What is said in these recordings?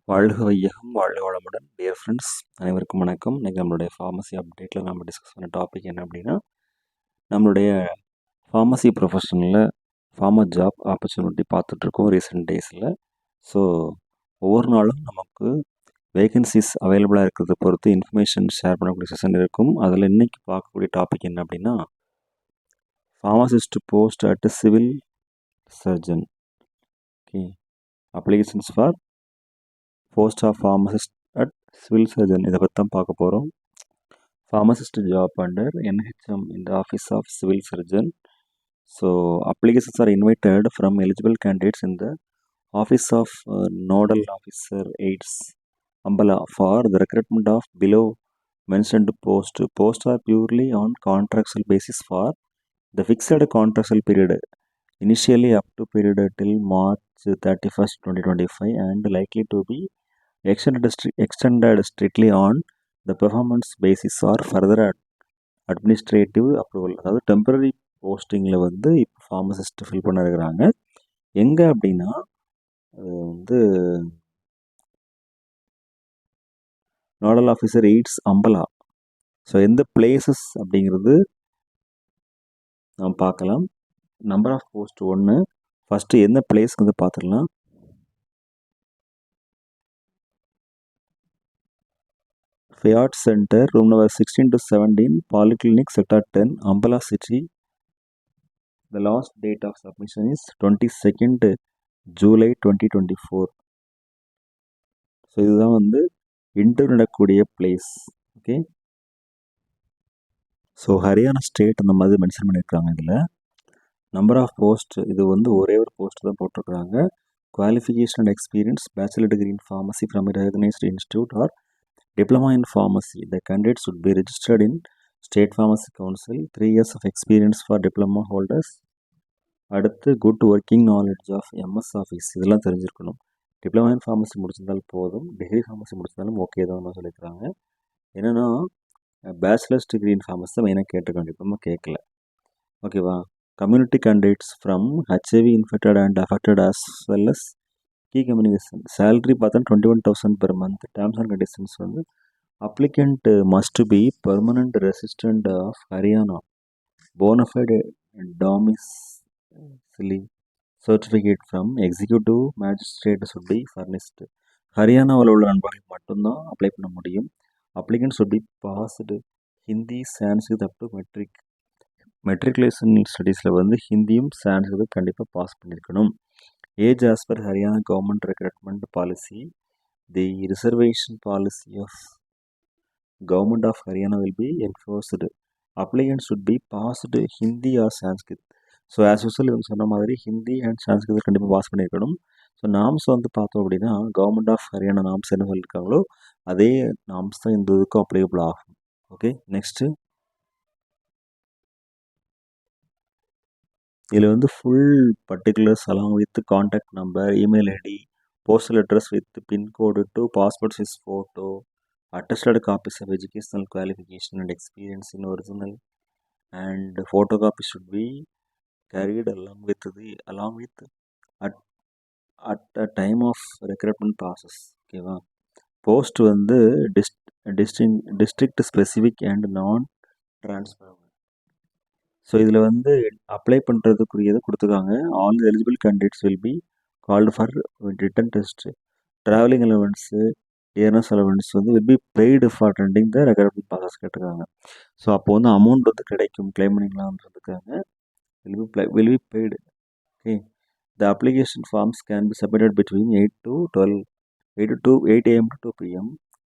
வாழ்க வையகம் வாழ்க வளமுடன். டியர் ஃப்ரெண்ட்ஸ், அனைவருக்கும் வணக்கம். இன்றைக்கி நம்மளுடைய ஃபார்மசி அப்டேட்டில் நம்ம டிஸ்கஸ் பண்ண டாபிக் என்ன அப்படின்னா, நம்மளுடைய ஃபார்மசி ப்ரொஃபஷனில் ஃபார்மர் ஜாப் ஆப்பர்ச்சுனிட்டி பார்த்துட்ருக்கோம் ரீசெண்ட் டேஸில். ஸோ ஒவ்வொரு நாளும் நமக்கு வேகன்சிஸ் அவைலபிளாக இருக்கிறத பொறுத்து இன்ஃபர்மேஷன் ஷேர் பண்ணக்கூடிய செஷன் இருக்கும். அதில் இன்றைக்கி பார்க்கக்கூடிய டாபிக் என்ன அப்படின்னா, pharmacist post at civil surgeon. Okay, applications for post of pharmacist at civil surgeon, இதை பற்றி தான் பார்க்க போகிறோம். Pharmacist job under NHM in the office of civil surgeon. So applications are invited from eligible candidates in the office of nodal officer aids Ambala for the recruitment of below mentioned post. Posts are purely on contractual basis for the fixed contractual period, initially up to period till March 31st 2025 and likely to be extended strictly on the performance basis or further administrative approval. அதாவது temporary போஸ்டிங்கில் வந்து இப்போ pharmacist fill பண்ண இருக்கிறாங்க. எங்கே அப்படின்னா, அது வந்து nodal officer AIDS Ambala. So எந்த பிளேசஸ் அப்படிங்கிறது நாம் பார்க்கலாம். Number of post 1. ஃபஸ்ட்டு எந்த பிளேஸ்க்கு வந்து பார்த்துடலாம். Fayette Center, room number 16 to 17, Polyclinic, Sector 10, Ambala City. The last date of submission is 22nd July 2024. So இதுதான் வந்து இன்டர்வியூ நடக்கக்கூடிய place. Okay, so Haryana state அந்த மாதிரி மென்ஷன் பண்ணியிருக்காங்க. இதில் நம்பர் ஆஃப் போஸ்ட் இது வந்து ஒரே ஒரு போஸ்ட் தான் போட்டிருக்கிறாங்க. Qualification and experience bachelor degree in pharmacy from a recognized institute or diploma in pharmacy. The candidate should be registered in State Pharmacy Council. 3 years of experience for diploma holders. அடுத்து good working knowledge of MS Office, இதெல்லாம் தெரிஞ்சிருக்கணும். Diploma in pharmacy முடிச்சிருந்தாலும் போதும், degree pharmacy முடிச்சிருந்தாலும் okay தான் சொல்லியிருக்காங்க. என்னென்னா bachelors degree in pharmacy தான் மெயினாக கேட்டிருக்காங்க, டிப்ளமா கேட்கல. ஓகேவா. Community candidates from HIV infected and affected as well as key communication. Salary பார்த்தா 21,000 per month. Terms and conditions வந்து applicant must be permanent resident of Haryana, bonafide domicile certificate from executive magistrate should be furnished. ஹரியானாவில் உள்ள நண்பர்கள் மட்டும்தான் apply பண்ண முடியும். Applicant should be passed Hindi Sanskrit up to matriculation ஸ்டடீஸில் வந்து ஹிந்தியும் சான்ஸ்கிரிட் கண்டிப்பாக பாஸ் பண்ணியிருக்கணும். Age as per Haryana government recruitment policy, the reservation policy of government of Haryana will be enforced. Applicants should be passed Hindi or Sanskrit. So as usual இவங்க சொன்ன மாதிரி Hindi and Sanskrit கண்டிப்பாக pass பண்ணியிருக்கணும். ஸோ நாம்ஸ் வந்து பார்த்தோம் அப்படின்னா government of Haryana norms என்ன சொல்லியிருக்காங்களோ அதே நாம்ஸ் தான் இந்த இதுக்கும் அப்ளிகபிள் ஆகும். ஓகே, நெக்ஸ்ட்டு இதில் வந்து full particulars along with contact number, email ID, postal address with pincode to passport size photo, attested copies of educational qualification and experience in original and photocopy should be carried along with at the time of recruitment process. ஓகேவா. Post வந்து district specific and non transferable. So இதில் வந்து apply பண்ணுறதுக்குரியதை கொடுத்துருக்காங்க. All the eligible candidates will be called for written test. Travelling allowance, dearness allowance வந்து will be paid for attending the recruitment process கேட்டிருக்காங்க. So அப்போ வந்து amount வந்து கிடைக்கும், கிளைம் பண்ணிக்கலாம்னு சொல்லியிருக்காங்க. Will be paid. Okay, the application forms can be submitted between 8 AM to 2 PM.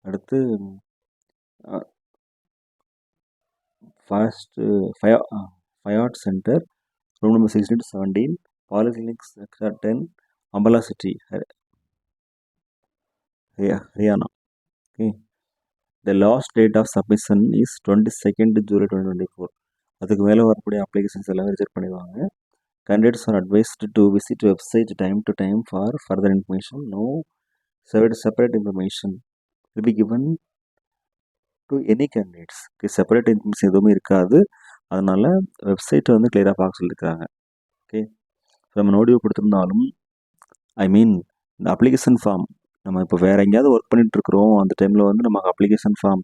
அடுத்து first Fayette Center, room number 16 to 17, Polyclinic, Sector 10, Ambala City, Haryana. Okay, the last date of submission is 22nd July 2024. அதுக்கு மேலே வரக்கூடிய applications எல்லாம் reject பண்ணிடுவாங்க. Candidates are advised to visit website time to time for further information. No separate information will be given to any candidates. Separate information எதுவுமே இருக்காது, அதனால் வெப்சைட்டை வந்து கிளியராக பார்க்க சொல்லியிருக்காங்க. ஓகே, நம்ம நோடியோ கொடுத்துருந்தாலும் இந்த அப்ளிகேஷன் ஃபார்ம் நம்ம இப்போ வேறு எங்கேயாவது ஒர்க் பண்ணிகிட்ருக்குறோம், அந்த டைமில் வந்து நமக்கு அப்ளிகேஷன் ஃபார்ம்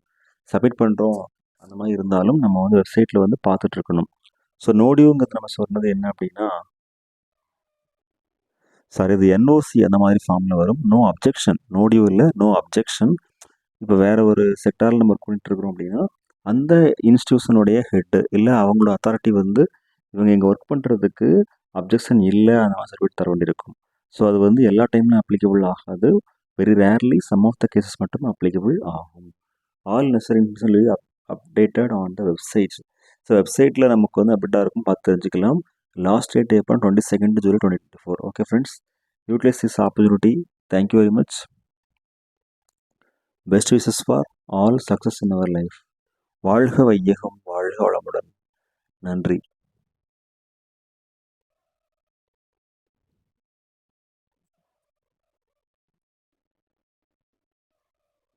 சப்மிட் பண்ணுறோம், அந்த மாதிரி இருந்தாலும் நம்ம வந்து வெப்சைட்டில் வந்து பார்த்துட்ருக்கணும். ஸோ நோடியூங்கிறது நம்ம சொன்னது என்ன அப்படின்னா, சாரி இது என்ஓசி அந்த மாதிரி ஃபார்மில் வரும். நோ அப்ஜெக்ஷன், நோடியூ இல்லை, நோ அப்ஜெக்ஷன். இப்போ வேறு ஒரு செக்டாரில் நம்ம ஒர்க் பண்ணிட்டுருக்குறோம் அப்படின்னா, அந்த இன்ஸ்டியூஷனுடைய ஹெட்டு இல்லை அவங்களோட அத்தாரிட்டி வந்து இவங்க இங்கே ஒர்க் பண்ணுறதுக்கு அப்ஜெக்ஷன் இல்லை அந்த மாதிரி சர்டிஃபிகேட் தர வேண்டியிருக்கும். ஸோ அது வந்து எல்லா டைம்லையும் அப்ளிகபிள் ஆகாது. Very rarely some of the cases மட்டும் அப்ளிகபிள் ஆகும். All necessary information updated on the websites. So வெப்சைட்டில் நமக்கு வந்து அப்டேட்டாக இருக்கும், பார்த்து தெரிஞ்சுக்கலாம். லாஸ்ட் டேட் எப்போ 22 July 2024. Okay friends, utilize this opportunity. Thank you very much. Best wishes for all success in our life. வாழ்க வையகம், வாழ்க வளமுடன். நன்றி.